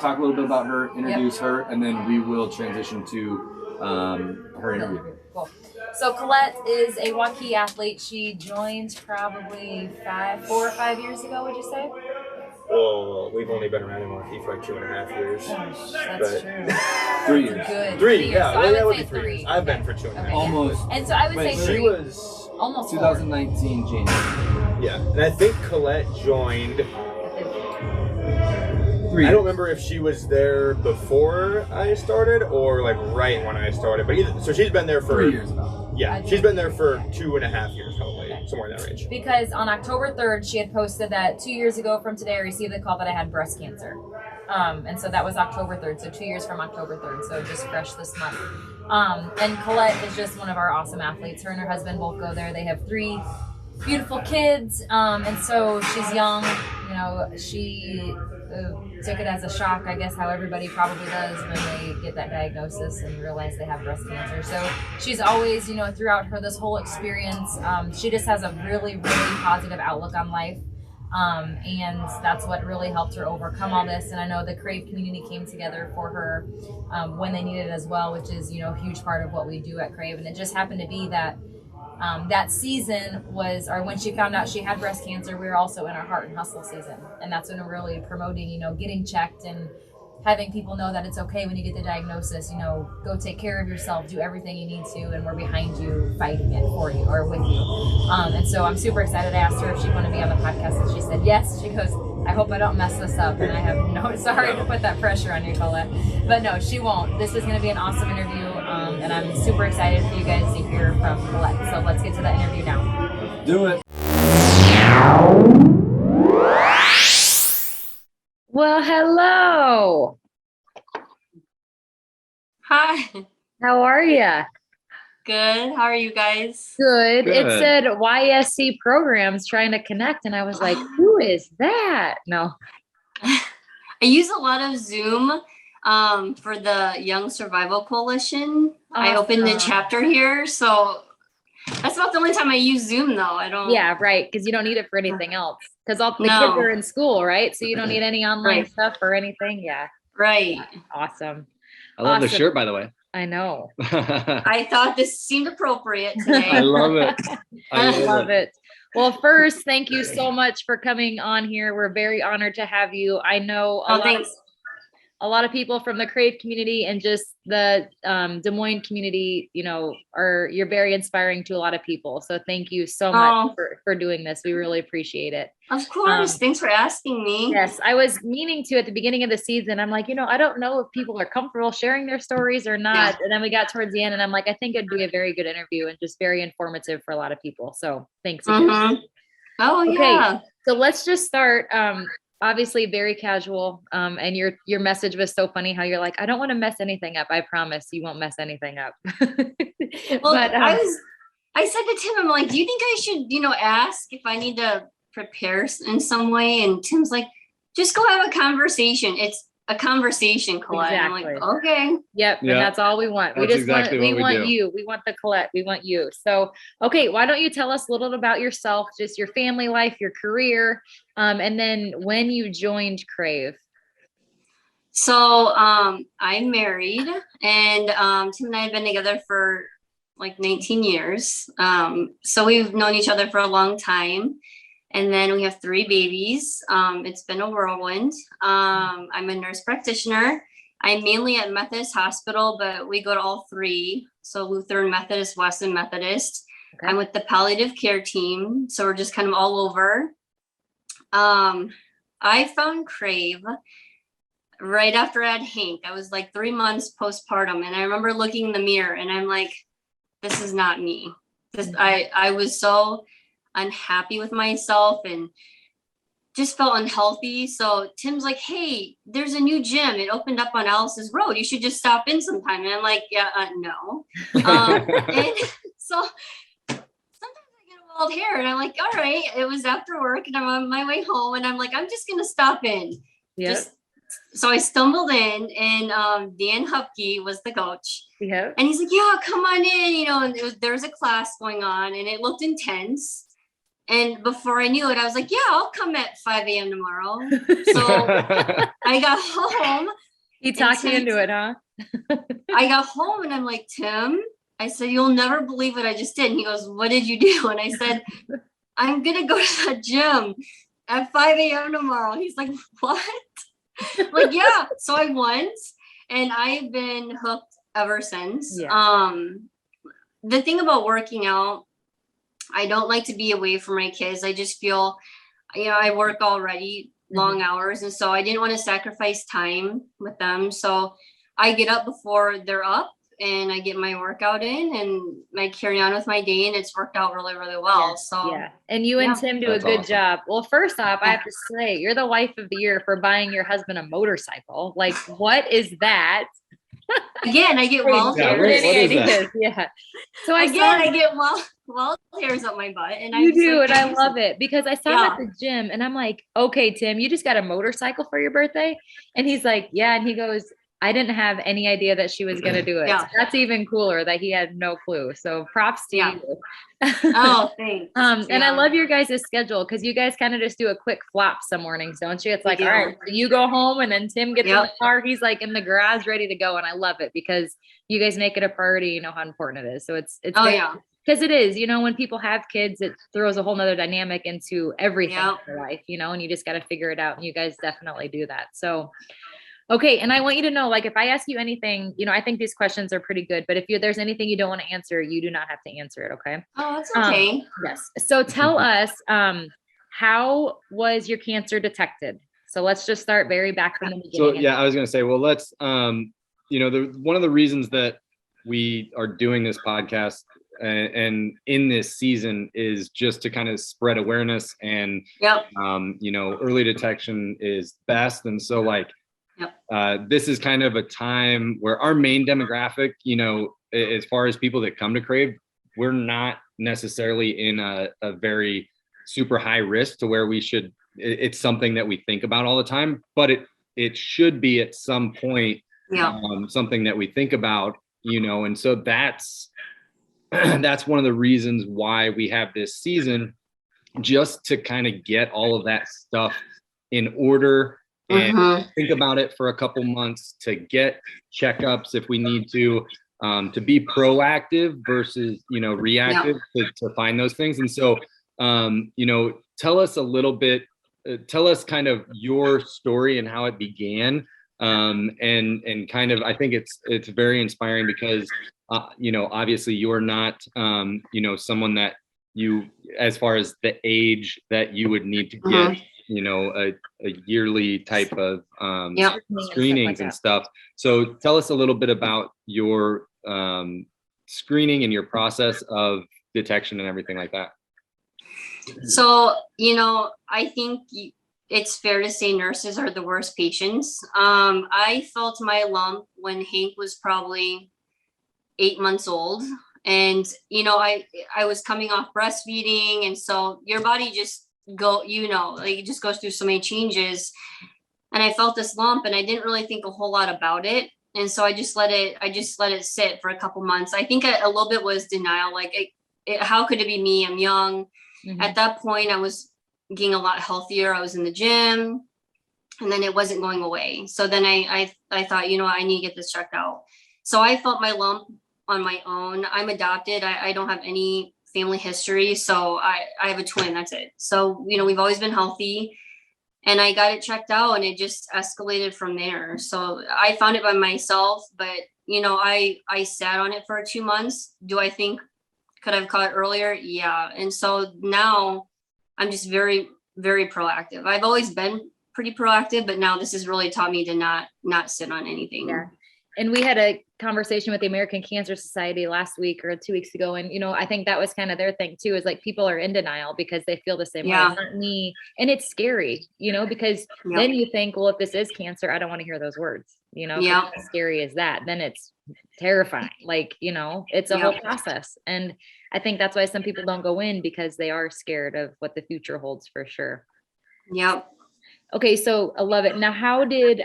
talk a little bit about her, introduce her, and then we will transition to her interview. Cool. So Colette is a Waukee athlete. She joined probably 4 or 5 years ago, would you say? Well, we've only been around in Waukee for like 2.5 years. Gosh, that's true. 3 years. Good. 3, yeah. So That would be 3 3 years. I've been for 2.5 years. Almost. And so I would say 3. She was almost 2019 January. Yeah, and I think Colette joined. 3 I don't remember if she was there before I started or like right when I started, but either. So she's been there for 3 years about. Yeah, she's been there for 2.5 years probably, somewhere in that range. Because on October 3rd, she had posted that 2 years ago from today, I received the call that I had breast cancer. And so that was October 3rd, so 2 years from October 3rd, so just fresh this month. And Colette is just one of our awesome athletes. Her and her husband both go there. They have 3 beautiful kids, and so she's young. You know, she took it as a shock, I guess, how everybody probably does when they get that diagnosis and realize they have breast cancer. So she's always, you know, throughout her this whole experience, she just has a really, really positive outlook on life. And that's what really helped her overcome all this. And I know the Crave community came together for her when they needed it as well, which is, you know, a huge part of what we do at Crave. And it just happened to be that that season was, or when she found out she had breast cancer, we were also in our Heart and Hustle season. And that's when we're really promoting, you know, getting checked and having people know that it's okay when you get the diagnosis, you know, go take care of yourself, do everything you need to, and we're behind you, fighting it for you or with you. And so I'm super excited. I asked her if she'd want to be on the podcast, and she said yes. She goes, I hope I don't mess this up. And I have sorry to put that pressure on you, Colette. But no, she won't. This is going to be an awesome interview, and I'm super excited for you guys to hear from Colette. So let's get to that interview now. Do it. Well, hello. Hi. How are you? Good. How are you guys? Good. It Good. said YSC programs trying to connect, and I was like, who is that? No. I use a lot of Zoom for the Young Survival Coalition. I opened the Awesome. chapter here, so that's about the only time I use Zoom, though. I don't. Yeah, right. Because you don't need it for anything else. Because all the kids No. are in school, right? So you don't need any online Right. stuff or anything. Yeah. Right. Awesome. I love the Awesome. shirt, by the way. I know. I thought this seemed appropriate today. I love it. I love it. Well, first, thank you so much for coming on here. We're very honored to have you. I know Thanks. a lot of people from the Crave community and just the Des Moines community, you're very inspiring to a lot of people. So thank you so much for doing this. We really appreciate it. Of course. Thanks for asking me. Yes, I was meaning to at the beginning of the season. I'm like, I don't know if people are comfortable sharing their stories or not. Yeah. And then we got towards the end and I'm like, I think it'd be a very good interview and just very informative for a lot of people. So thanks again. Mm-hmm. Oh, Okay, yeah. so let's just start. Obviously very casual. And your message was so funny how you're like, I don't want to mess anything up. I promise you won't mess anything up. Well, But, I said to Tim, I'm like, do you think I should, ask if I need to prepare in some way? And Tim's like, just go have a conversation. It's a conversation, Colette. Exactly. I'm like, okay. Yep. And that's all we want. That's exactly what we want do. you. We want the Colette. We want you. So, okay. Why don't you tell us a little bit about yourself, just your family life, your career, and then when you joined Crave? So I'm married, and Tim and I have been together for like 19 years. So we've known each other for a long time. And then we have 3 babies. It's been a whirlwind. I'm a nurse practitioner. I'm mainly at Methodist Hospital, but we go to all 3. So Lutheran Methodist, Wesleyan Methodist. Okay. I'm with the palliative care team. So we're just kind of all over. I found Crave right after I had Hank. I was like 3 months postpartum. And I remember looking in the mirror and I'm like, this is not me. I was so unhappy with myself and just felt unhealthy. So Tim's like, hey, there's a new gym. It opened up on Alice's Road. You should just stop in sometime. And I'm like, yeah, no. And so sometimes I get a wild hair and I'm like, all right. It was after work and I'm on my way home and I'm like, I'm just going to stop in. Yeah. So I stumbled in and Dan Hupke was the coach. Yeah. And he's like, yeah, come on in, and there was a class going on and it looked intense. And before I knew it, I was like, yeah, I'll come at 5 a.m. tomorrow. So I got home. He talked you into it, huh? I got home and I'm like, Tim, I said, you'll never believe what I just did. And he goes, what did you do? And I said, I'm going to go to the gym at 5 a.m. tomorrow. He's like, what? Like, yeah. So I went and I've been hooked ever since. Yeah. The thing about working out, I don't like to be away from my kids. I just feel, I work already long hours. And so I didn't want to sacrifice time with them. So I get up before they're up and I get my workout in and I carry on with my day and it's worked out really, really well. Yeah. So yeah. And you and Tim do a good job. Well, first off, I have to say you're the wife of the year for buying your husband a motorcycle. Like, what is that? Again, I get wild hairs. Yeah. So I get wild hairs up my butt, and you do, and I love it because I saw him at the gym, and I'm like, okay, Tim, you just got a motorcycle for your birthday, and he's like, yeah, and he goes, I didn't have any idea that she was going to do it. Yeah. So that's even cooler that he had no clue. So props to you. Oh, thanks. And I love your guys' schedule because you guys kind of just do a quick flop some mornings, don't you? It's like, all right, so you go home and then Tim gets in the car. He's like in the garage ready to go. And I love it because you guys make it a priority. You know how important it is. So it's because it is, when people have kids, it throws a whole nother dynamic into everything in their life, and you just got to figure it out. And you guys definitely do that. So okay. And I want you to know, like, if I ask you anything, I think these questions are pretty good, but if there's anything you don't want to answer, you do not have to answer it. Okay. Oh, that's okay. Yes. So tell us, how was your cancer detected? So let's just start very back from the beginning. So, yeah, I was going to say, well, let's, one of the reasons that we are doing this podcast and in this season is just to kind of spread awareness and, early detection is best. And so This is kind of a time where our main demographic, you know, as far as people that come to Crave, we're not necessarily in a very super high risk to where we should, it's something that we think about all the time, but it should be at some point something that we think about, you know, and so that's one of the reasons why we have this season, just to kind of get all of that stuff in order and think about it for a couple months, to get checkups if we need to be proactive versus, you know, reactive to find those things. And so, you know, tell us a little bit, tell us kind of your story and how it began. And kind of, I think it's very inspiring because, you know, obviously you're not, you know, someone that you, as far as the age that you would need to get, you know, a yearly type of screenings and stuff. So tell us a little bit about your screening and your process of detection and everything like that. So, you know, I think it's fair to say nurses are the worst patients. I felt my lump when Hank was probably 8 months old. And, you know, I was coming off breastfeeding. And so your body just it just goes through so many changes. And I felt this lump and I didn't really think a whole lot about it. And so I just let it sit for a couple months. I think a little bit was denial. Like, how could it be me? I'm young. At that point, I was getting a lot healthier. I was in the gym and then it wasn't going away. So then I thought, you know what, I need to get this checked out. So I felt my lump on my own. I'm adopted. I don't have any family history. So I have a twin. That's it. So, you know, we've always been healthy and I got it checked out and it just escalated from there. So I found it by myself, but, you know, I sat on it for 2 months. Do I think, could I've caught it earlier? Yeah. And so now I'm just very, very proactive. I've always been pretty proactive, but now this has really taught me to not sit on anything. Yeah. And we had a conversation with the American Cancer Society last week or 2 weeks ago. And, you know, I think that was kind of their thing too, is like people are in denial because they feel the same way. It's not me. And it's scary, you know, because then you think, well, if this is cancer, I don't want to hear those words, you know, how scary is that? Then it's terrifying. Like, you know, it's a whole process. And I think that's why some people don't go in, because they are scared of what the future holds for sure. Yep. Okay. So I love it. Now, how did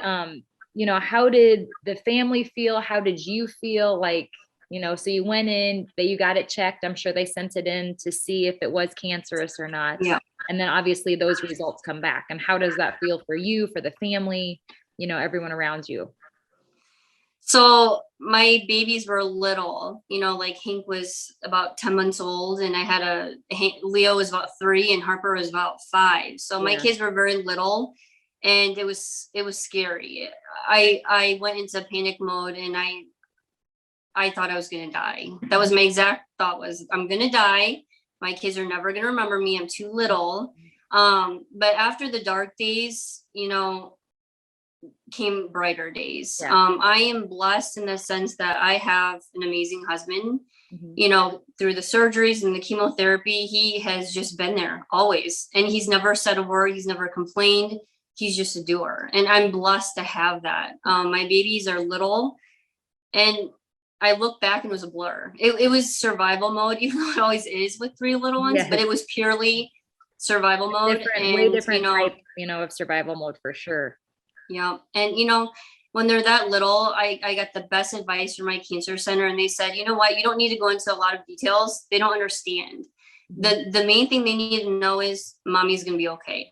the family feel? How did you feel? Like, you know, so you went in, you got it checked. I'm sure they sent it in to see if it was cancerous or not. Yeah. And then obviously those results come back. And how does that feel for you, for the family, you know, everyone around you? So my babies were little, you know, like Hank was about 10 months old and I had Leo was about 3 and Harper was about 5. So my kids were very little. And it was scary. I went into panic mode and I thought I was going to die. That was my exact thought, was I'm going to die. My kids are never going to remember me. I'm too little. But after the dark days, you know, came brighter days. I am blessed in the sense that I have an amazing husband. You know, through the surgeries and the chemotherapy, he has just been there always. And he's never said a word. He's never complained. He's just a doer. And I'm blessed to have that. My babies are little and I look back and it was a blur. It was survival mode, even though it always is with 3 little ones, but it was purely survival mode. Way different type, you know, of survival mode for sure. Yeah. And, you know, when they're that little, I got the best advice from my cancer center. And they said, you know what, you don't need to go into a lot of details. They don't understand. The main thing they need to know is mommy's going to be okay.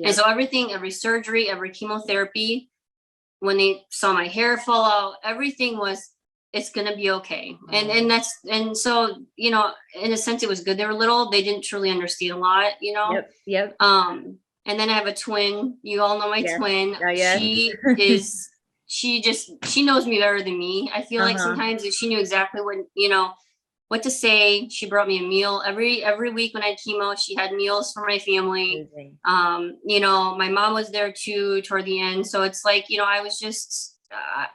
And so every surgery, every chemotherapy, when they saw my hair fall out, everything was, it's going to be okay. And so, you know, in a sense, it was good. They were little, they didn't truly understand a lot, you know? Yep. And then I have a twin. You all know my twin. She knows me better than me. I feel like sometimes if she knew exactly what to say. She brought me a meal every week when I had chemo. She had meals for my family. You know, my mom was there too toward the end. So it's like, you know, I was just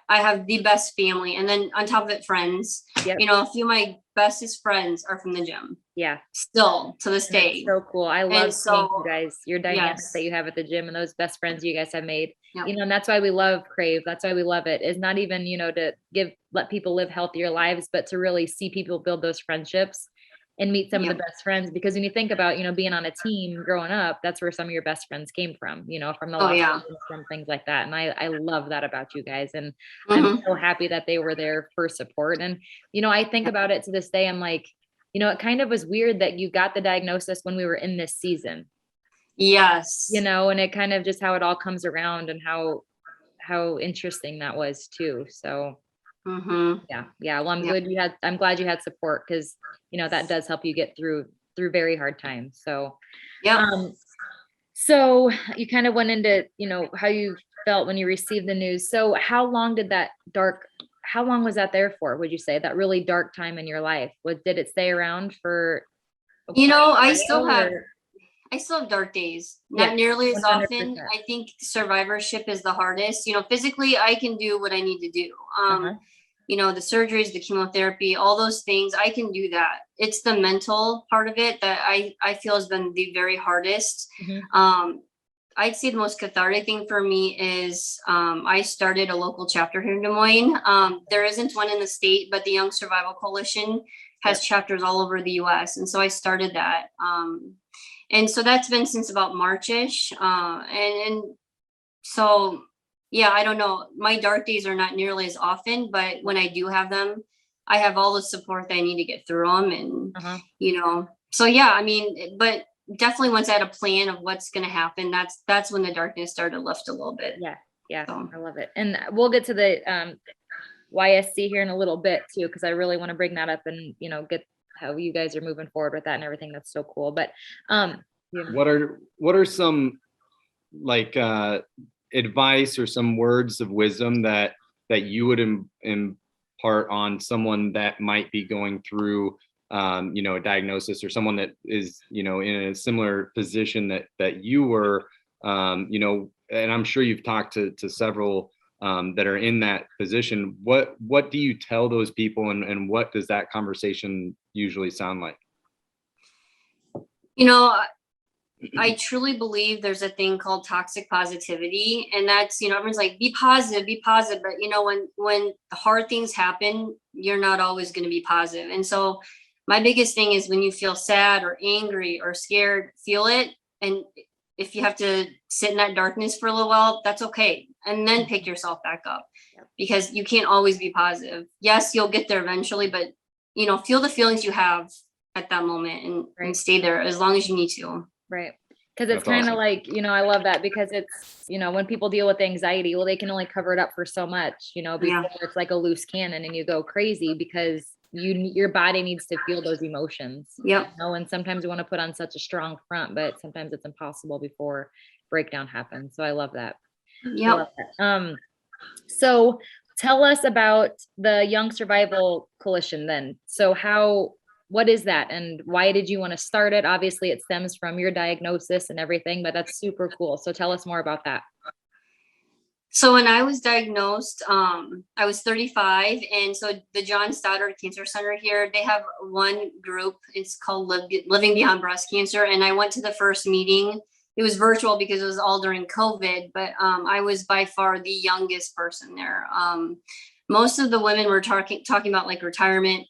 I have the best family, and then on top of it, friends. Yep. You know, a few of my bestest friends are from the gym. Yeah. Still to this And it's day. so cool. I love seeing you guys, your dynamics Yes. that you have at the gym and those best friends you guys have made. Yep. You know, and that's why we love Crave. That's why we love it. It's not even, you know, to let people live healthier lives, but to really see people build those friendships and meet some of the best friends. Because when you think about, you know, being on a team growing up, that's where some of your best friends came from, you know, from the from things like that. And I love that about you guys. And I'm so happy that they were there for support. And, you know, I think about it to this day. I'm like, you know, it kind of was weird that you got the diagnosis when we were in this season. Yes. You know, and it kind of just how it all comes around and how interesting that was too. So yeah. Well, I'm glad you had support, because, you know, that does help you get through very hard times. So, so you kind of went into, you know, how you felt when you received the news. So how long was that there for? Would you say that really dark time in your life? Did it stay around for? You know, I still have dark days, not nearly as 100%. often. I think survivorship is the hardest. You know, physically I can do what I need to do. You know, the surgeries, the chemotherapy, all those things, I can do that. It's the mental part of it that I feel has been the very hardest. I'd say the most cathartic thing for me is I started a local chapter here in Des Moines. There isn't one in the state, but the Young Survival Coalition has chapters all over the US. And so I started that. And so that's been since about Marchish. And so, yeah, I don't know. My dark days are not nearly as often, but when I do have them, I have all the support that I need to get through them. And, you know, so yeah, I mean, but definitely once I had a plan of what's going to happen, that's when the darkness started to lift a little bit. Yeah. So. I love it. And we'll get to the YSC here in a little bit too, because I really want to bring that up and, you know, get how you guys are moving forward with that and everything. That's so cool. But what are some like advice or some words of wisdom that you would impart on someone that might be going through you know, a diagnosis, or someone that is, you know, in a similar position that you were, you know, and I'm sure you've talked to several that are in that position. What do you tell those people, and what does that conversation usually sound like? You know, I truly believe there's a thing called toxic positivity, and that's, you know, everyone's like, be positive, but you know, when hard things happen, you're not always going to be positive. And so my biggest thing is, when you feel sad or angry or scared, feel it. And if you have to sit in that darkness for a little while, that's okay. And then pick yourself back up, because you can't always be positive. Yes, you'll get there eventually, but, you know, feel the feelings you have at that moment and stay there as long as you need to. Right. Because it's kind of like, you know, I love that, because it's, you know, when people deal with anxiety, well, they can only cover it up for so much, you know, before it's like a loose cannon and you go crazy, because your body needs to feel those emotions. You know, and sometimes you want to put on such a strong front, but sometimes it's impossible before breakdown happens. So I love that. So tell us about the Young Survival Coalition then. So what is that, and why did you want to start it? Obviously it stems from your diagnosis and everything, but that's super cool. So tell us more about that. So when I was diagnosed, I was 35. And so the John Stoddard Cancer Center here, they have one group. It's called Living Beyond Breast Cancer. And I went to the first meeting. It was virtual because it was all during COVID, but I was by far the youngest person there. Most of the women were talking about like retirement,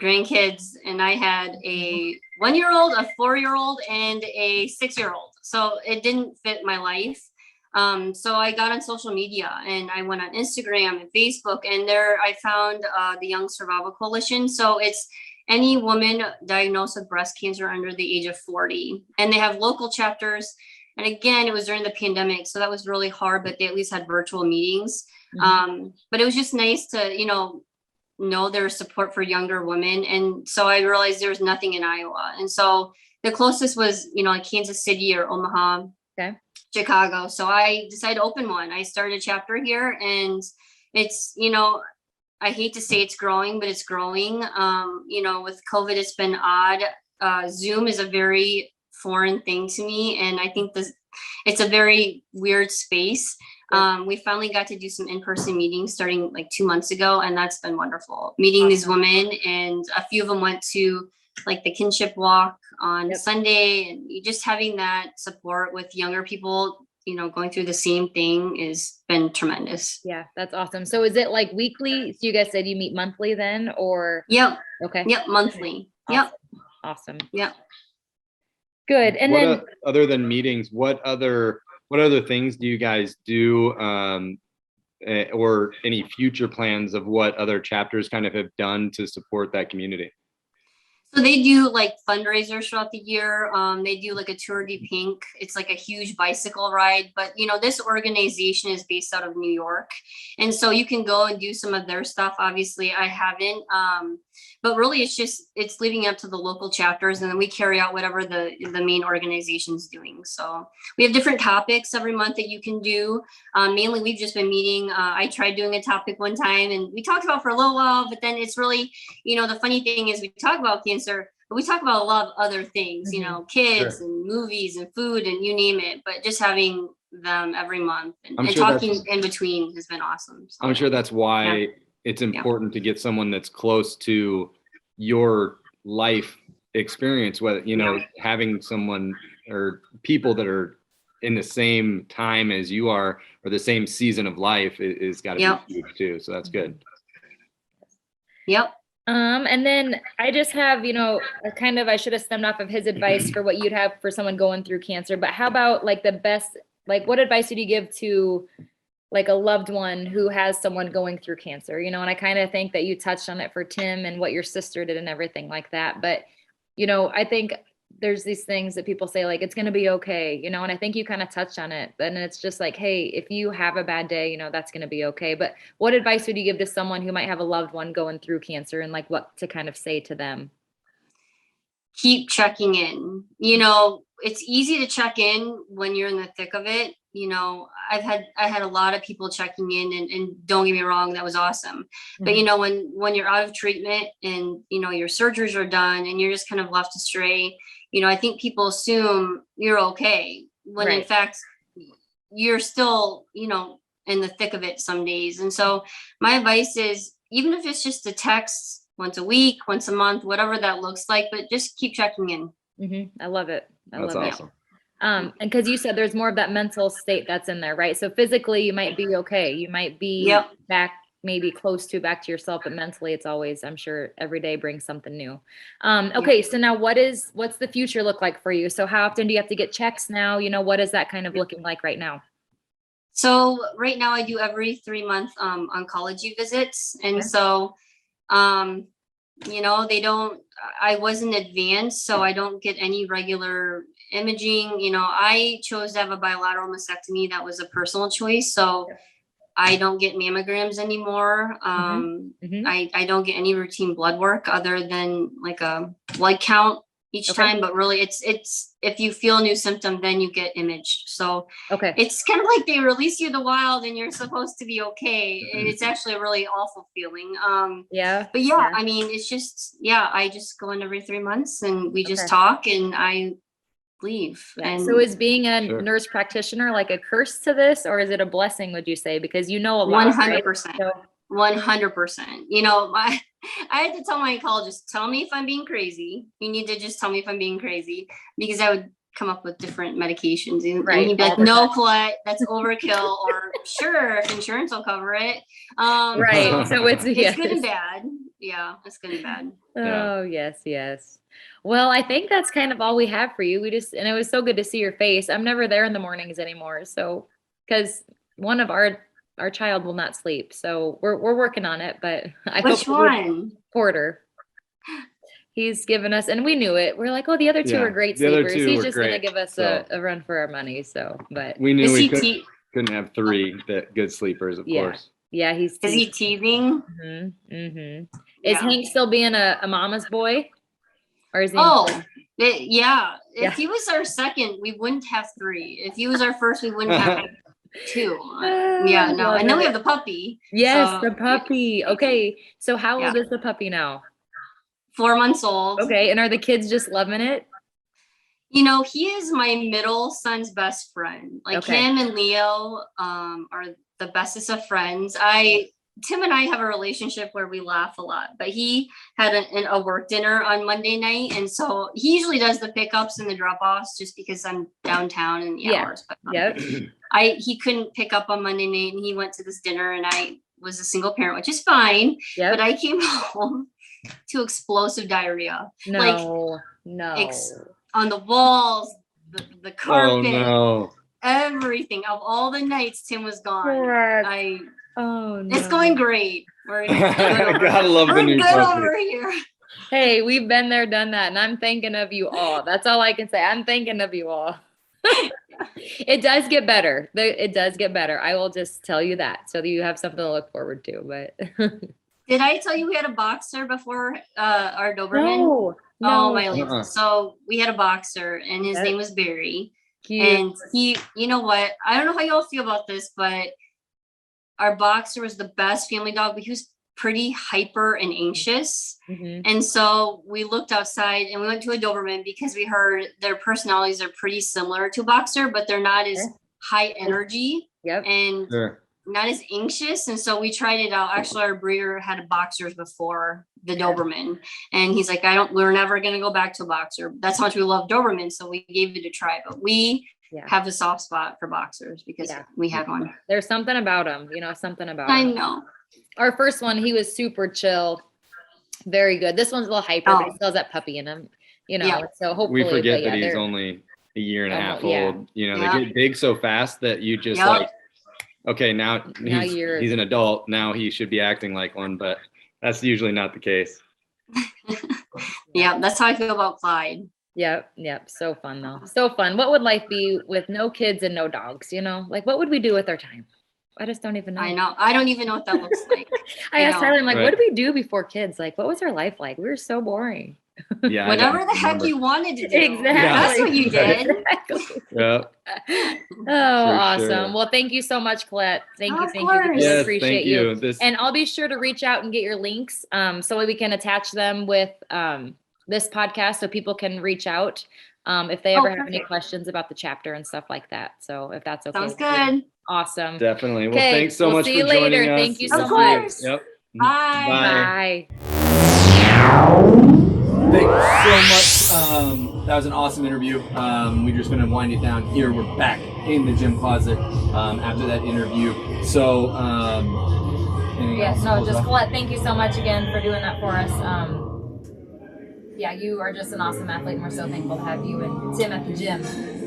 grandkids, and I had a 1-year-old, a 4-year-old, and a 6-year-old. So it didn't fit my life. So I got on social media and I went on Instagram and Facebook, and there I found the Young Survival Coalition. So it's any woman diagnosed with breast cancer under the age of 40, and they have local chapters. And again, it was during the pandemic, so that was really hard, but they at least had virtual meetings. But it was just nice to, you know there's support for younger women. And so I realized there was nothing in Iowa. And so the closest was, you know, like Kansas City or Omaha, Chicago. So I decided to open one. I started a chapter here, and it's, you know, I hate to say it's growing, but it's growing. You know, with COVID, it's been odd. Zoom is a very foreign thing to me. And I think it's a very weird space. We finally got to do some in-person meetings starting like 2 months ago, and that's been wonderful. Meeting these women, and a few of them went to like the kinship walk on Sunday, and just having that support with younger people, going through the same thing has been tremendous. Yeah, that's awesome. So is it like weekly? So you guys said you meet monthly then, or? Yep. Okay. Yep, monthly. Awesome. Yep. Awesome. Yep. Good. And then other than meetings, what other things do you guys do, or any future plans of what other chapters kind of have done to support that community? So they do like fundraisers throughout the year. They do like a Tour de Pink. It's like a huge bicycle ride, but this organization is based out of New York. And so you can go and do some of their stuff. Obviously I haven't, but really it's leading up to the local chapters, and then we carry out whatever the main organization's doing. So we have different topics every month that you can do. Mainly we've just been meeting. I tried doing a topic one time and we talked about for a little while, but then it's really, the funny thing is we talk about cancer, but we talk about a lot of other things, kids and movies and food and you name it, but just having them every month and talking in between has been awesome. So, I'm sure that's why it's important to get someone that's close to your life experience, whether, having someone or people that are in the same time as you are, or the same season of life is got to be huge too. So that's good. Yep. And then I just have, I should have stemmed off of his advice for what you'd have for someone going through cancer, but how about like what advice would you give to like a loved one who has someone going through cancer, and I kind of think that you touched on it for Tim and what your sister did and everything like that. But, I think there's these things that people say, like, it's going to be okay, and I think you kind of touched on it. And it's just like, hey, if you have a bad day, that's going to be okay. But what advice would you give to someone who might have a loved one going through cancer, and like what to kind of say to them? Keep checking in. It's easy to check in when you're in the thick of it. I had a lot of people checking in, and don't get me wrong, that was awesome. But when you're out of treatment and your surgeries are done and you're just kind of left astray, I think people assume you're okay when in fact you're still in the thick of it some days. And so my advice is, even if it's just a text once a week, once a month, whatever that looks like, but just keep checking in. Mm-hmm. I love it. That's awesome. And because you said there's more of that mental state that's in there, right? So physically you might be okay. You might be back, maybe close to back to yourself, but mentally it's always, I'm sure every day brings something new. Okay. So now what's the future look like for you? So how often do you have to get checks now? What is that kind of looking like right now? So right now I do every 3 month oncology visits. And so, I wasn't advanced, so I don't get any regular imaging. I chose to have a bilateral mastectomy. That was a personal choice. So I don't get mammograms anymore. I don't get any routine blood work other than like a blood count each time, but really it's if you feel a new symptom, then you get imaged. So it's kind of like they release you to the wild and you're supposed to be okay. It's actually a really awful feeling. But I mean, it's just, I just go in every 3 months and we just talk and I leave. And so is being a nurse practitioner like a curse to this, or is it a blessing, would you say? Because a lot. 100%. Right? So 100%. I had to tell my oncologist, tell me if I'm being crazy. You need to just tell me if I'm being crazy, because I would come up with different medications. And he'd be like, no, Colette, that's overkill. Or sure, if insurance will cover it. So it's good and bad. Yeah, it's good and bad. Oh, yes. Well, I think that's kind of all we have for you. And it was so good to see your face. I'm never there in the mornings anymore. So, because one of our child will not sleep. So we're working on it, but Which one? Porter. He's given us, and we knew it. We're like, oh, the other two are great sleepers. He's just going to give us a run for our money. So, but we knew we couldn't have 3 good sleepers, of course. Yeah, is he teething? Is Hank still being a mama's boy? Or is he? If he was our second, we wouldn't have 3. If he was our first, we wouldn't have 2. And then we have the puppy. Yes, the puppy. Okay, so how old is the puppy now? 4 months old. Okay, and are the kids just loving it? You know, he is my middle son's best friend. Like Okay. him and Leo are the bestest of friends. Tim and I have a relationship where we laugh a lot, but he had a work dinner on Monday night. And so he usually does the pickups and the drop offs just because I'm downtown in the Yeah. hours. But Yep. he couldn't pick up on Monday night and he went to this dinner and I was a single parent, which is fine. Yep. But I came home to explosive diarrhea. No. On the walls, the carpet, Oh no. everything. Of all the nights Tim was gone, Correct. no. It's going great. We're good over Gotta love the We're new good puppy. over here. Hey, we've been there, done that, and I'm thinking of you all. That's all I can say. I'm thinking of you all. It does get better. It does get better. I will just tell you that, so that you have something to look forward to. But Did I tell you we had a boxer before our Doberman? no. Oh my Lord. Uh-uh. So we had a boxer and his That- name was Barry. Cute. And he, you know what? I don't know how y'all feel about this, but our boxer was the best family dog, but he was pretty hyper and anxious. Mhm. And so we looked outside and we went to a Doberman because we heard their personalities are pretty similar to a boxer, but they're not as Okay. high energy Yep. and Sure. not as anxious. And so we tried it out. Actually, our breeder had a boxers before the Doberman. And he's like, we're never going to go back to a boxer. That's how much we love Doberman. So we gave it a try, but we Yeah. have a soft spot for boxers because Yeah. we had one. There's something about them, something about I 'em. know. Our first one, he was super chill, very good. This one's a little hyper, but he Oh. still has that puppy in him, Yeah. So hopefully, We forget but yeah, that he's they're- only a year and a half Yeah. old. You know, Yeah. they get big so fast that you just Yep. like, okay, now you're- he's an adult. Now he should be acting like one, but that's usually not the case. Yeah. That's how I feel about Clyde. Yep. So fun though. So fun. What would life be with no kids and no dogs? Like what would we do with our time? I just don't even know. I know. I don't even know what that looks like. I asked know. Tyler, I'm like, Right. what did we do before kids? Like, what was our life like? We were so boring. Yeah. I Whatever don't the heck remember. you wanted to do. Exactly. That's what you did. Exactly. Yeah. Oh, For awesome. sure. Well, thank you so much, Colette. Thank you. Of Thank you. We course. really Yes, appreciate thank you. you. This And I'll be sure to reach out and get your links so we can attach them with this podcast so people can reach out if they ever have any perfect. questions about the chapter and stuff like that. So if that's okay. Sounds with you. good. Awesome. definitely. Well, Okay, thanks so we'll much see for you later. joining us. Thank you so Of course. Yep. Bye. Bye. Thank you so much. That was an awesome interview. We're just going to wind it down here. We're back in the gym closet after that interview. So, anything Yes, else? no, Close just off? Colette, thank you so much again for doing that for us. Yeah, you are just an awesome athlete, and we're so thankful to have you and Tim at the gym.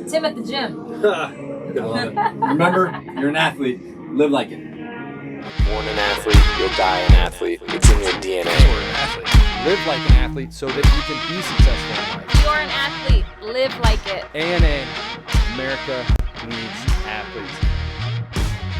Tim at the gym. I love it. Remember, you're an athlete. Live like it. Born an athlete, you'll die an athlete. It's in your DNA. Live like an athlete so that you can be successful in life. You are an athlete. Live like it. ANA, America needs athletes.